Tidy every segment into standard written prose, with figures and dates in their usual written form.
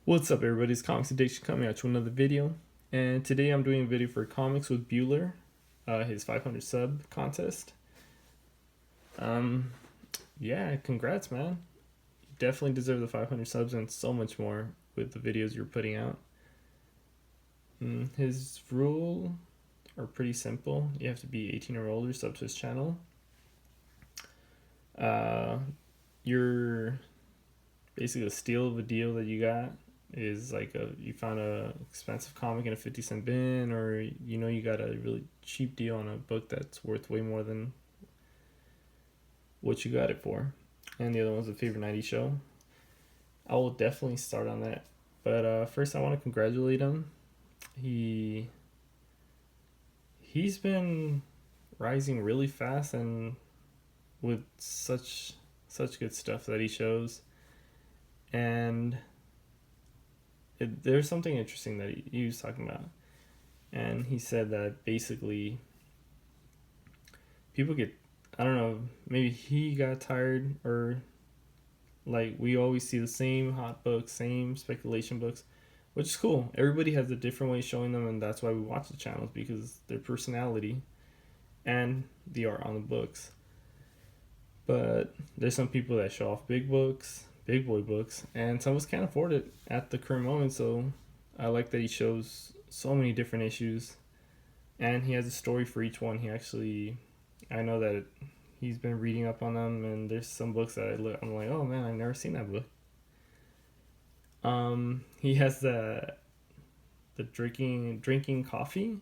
What's up, everybody? It's Comics Addiction coming out to another video. And today I'm doing a video for Comics with Bueller, his 500 sub contest. Um, yeah, congrats, man. You definitely deserve the 500 subs and so much more with the videos you're putting out. His rules are pretty simple. You have to be 18 or older, sub to his channel. Your basically the steal of a deal that you got is like you found a expensive comic in a 50-cent bin, or you got a really cheap deal on a book that's worth way more than what you got it for. And the other one's a favorite 90s show. I will definitely start on that, but first I want to congratulate him. He's been rising really fast and with such good stuff that he shows. And there's something interesting that he was talking about, and he said that basically people get, I don't know, maybe he got tired, or like we always see the same hot books, same speculation books, which is cool. Everybody has a different way of showing them, and that's why we watch the channels, because their personality and the art on the books. But there's some people that show off big books, big boy books, and some of us can't afford it at the current moment. So I like that he shows so many different issues, and he has a story for each one. I know that he's been reading up on them, and there's some books that I'm like, oh man, I've never seen that book. He has the drinking coffee.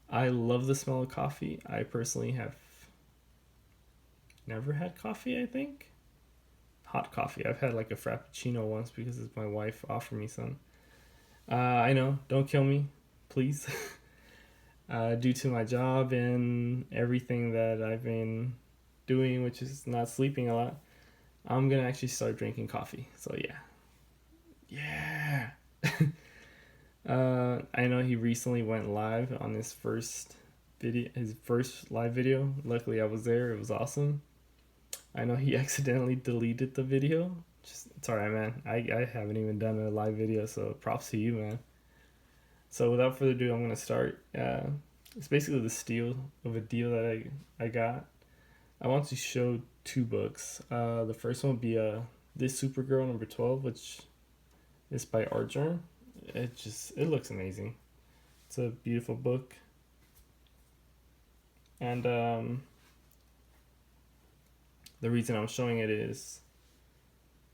I love the smell of coffee. I personally have never had coffee, I think. Hot coffee. I've had like a frappuccino once because my wife offered me some. I know, don't kill me, please. Due to my job and everything that I've been doing, which is not sleeping a lot, I'm gonna actually start drinking coffee. So yeah. I know he recently went live on his first live video. Luckily, I was there. It was awesome. I know he accidentally deleted the video. It's alright, man. I haven't even done a live video, so props to you, man. So without further ado, I'm gonna start. It's basically the steal of a deal that I got. I want to show two books. The first one would be This Supergirl number 12, which is by Artgerm. It looks amazing. It's a beautiful book, and the reason I'm showing it is,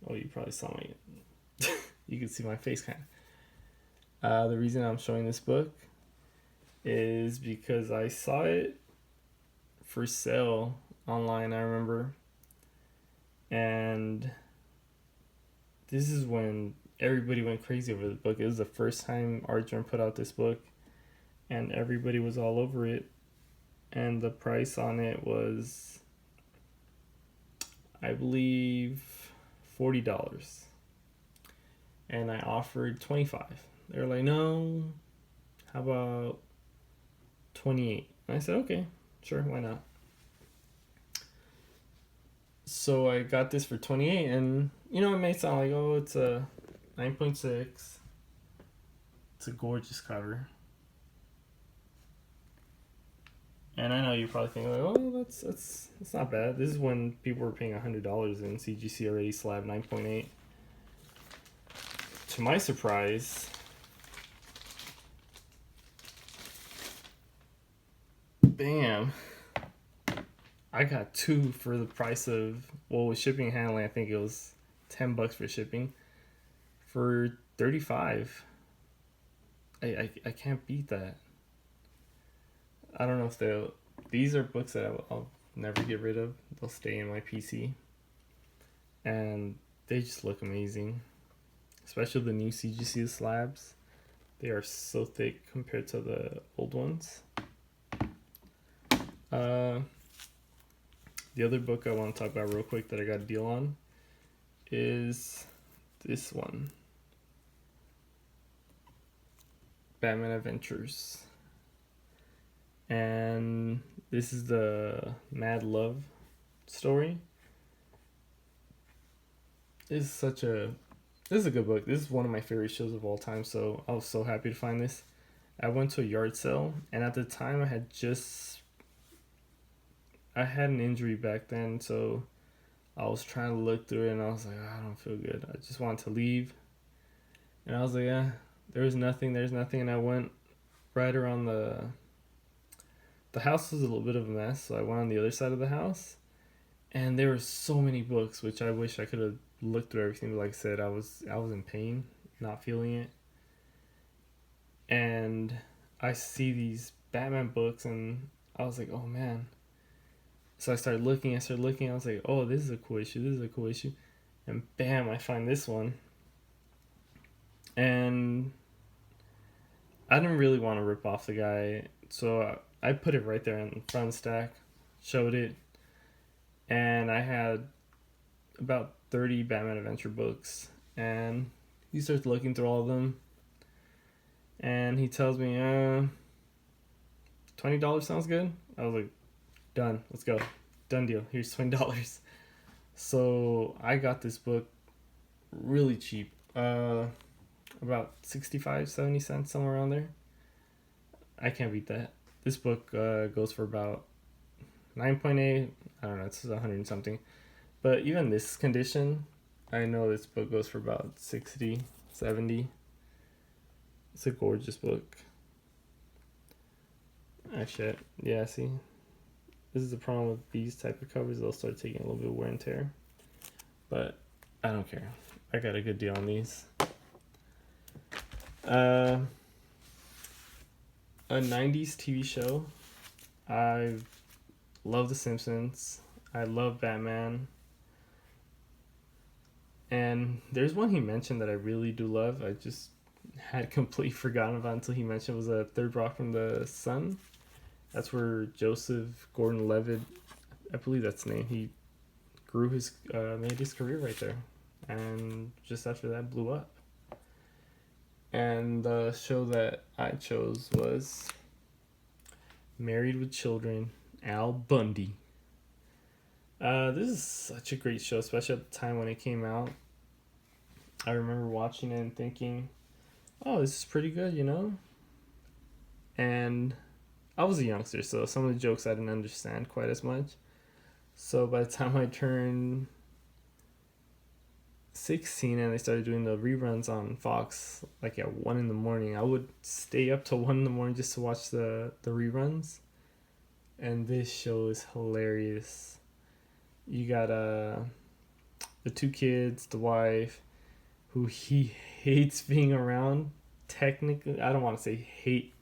oh, you probably saw my, you can see my face kind of. The reason I'm showing this book is because I saw it for sale online, I remember. And this is when everybody went crazy over the book. It was the first time Artgerm put out this book, and everybody was all over it. And the price on it was, I believe, $40. And I offered $25. They were like, no, how about $28? And I said, okay, sure, why not? So I got this for $28, and it may sound like, oh, it's a 9.6. It's a gorgeous cover. And I know you're probably thinking like, oh, that's not bad. This is when people were paying $100, and CGC already slabbed 9.8. To my surprise, bam, I got two for the price of, well, with shipping and handling, I think it was $10 for shipping, for 35. I can't beat that. I don't know if these are books that I'll never get rid of. They'll stay in my PC, and they just look amazing, especially the new CGC slabs. They are so thick compared to the old ones. The other book I want to talk about real quick that I got a deal on is this one, Batman Adventures. And this is the Mad Love story. It's such a This is a good book. This is one of my favorite shows of all time, so I was so happy to find this. I went to a yard sale, and at the time I had an injury back then, so I was trying to look through it, and I was like, "Ah, I don't feel good. I just wanted to leave." And I was like, "Yeah, there's nothing." And I went right around the house was a little bit of a mess, so I went on the other side of the house, and there were so many books, which I wish I could have looked through everything. But like I said, I was in pain, not feeling it, and I see these Batman books, and I was like, "Oh man." So I started looking. I was like, "Oh, this is a cool issue. This is a cool issue," and bam, I find this one, and I didn't really want to rip off the guy, so I put it right there in front of the stack, showed it, and I had about 30 Batman Adventure books, and he starts looking through all of them, and he tells me, $20 sounds good. I was like, done, let's go, done deal. Here's $20. So I got this book really cheap, about 65, 70 cents, somewhere around there. I can't beat that. This book goes for about 9.8. I don't know, it's 100 and something. But even this condition, I know this book goes for about 60, 70. It's a gorgeous book. Actually, yeah, see? This is the problem with these type of covers. They'll start taking a little bit of wear and tear. But I don't care. I got a good deal on these. A 90s TV show. I love The Simpsons. I love Batman. And there's one he mentioned that I really do love. I just had completely forgotten about until he mentioned was a Third Rock from the Sun. That's where Joseph Gordon-Levitt, I believe that's the name, he made his career right there. And just after that blew up. And the show that I chose was Married with Children, Al Bundy. This is such a great show, especially at the time when it came out. I remember watching it and thinking, oh, this is pretty good, you know? And I was a youngster, so some of the jokes I didn't understand quite as much. So by the time I turned 16 and they started doing the reruns on Fox, like at 1 in the morning, I would stay up till 1 in the morning just to watch the reruns. And this show is hilarious. You got the two kids, the wife, who he hates being around. Technically, I don't want to say hate,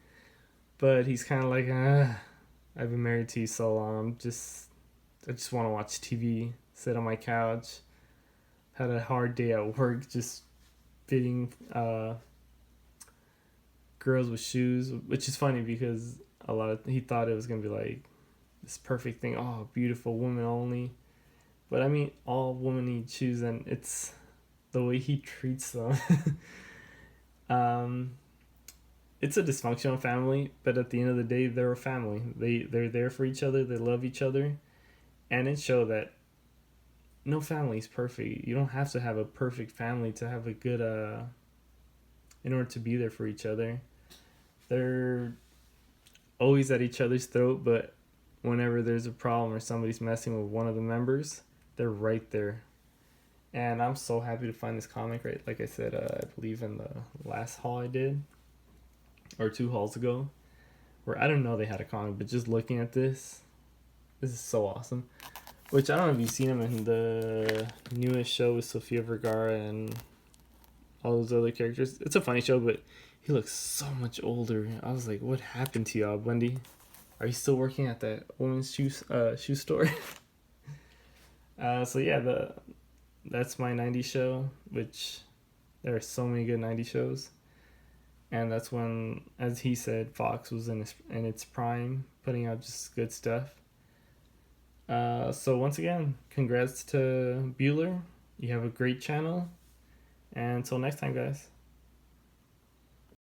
but he's kind of like, I've been married to you so long. I just want to watch TV, sit on my couch. Had a hard day at work, just fitting girls with shoes, which is funny because he thought it was gonna be like this perfect thing. Oh, beautiful woman only. But I mean, all women need shoes, and it's the way he treats them. It's a dysfunctional family, but at the end of the day, they're a family. They're there for each other. They love each other, and it showed that no family is perfect. You don't have to have a perfect family to have a good in order to be there for each other. They're always at each other's throat, but whenever there's a problem or somebody's messing with one of the members, they're right there. And I'm so happy to find this comic, right? Like I said, I believe in the last haul I did, or 2 hauls ago, where I didn't know they had a comic, but just looking at this is so awesome. Which I don't know if you've seen him in the newest show with Sofia Vergara and all those other characters. It's a funny show, but he looks so much older. I was like, what happened to you, Bundy? Are you still working at that women's shoe store? So yeah, that's my 90s show, which there are so many good 90s shows. And that's when, as he said, Fox was in its prime, putting out just good stuff. So once again, congrats to Bueller. You have a great channel. And until next time, guys.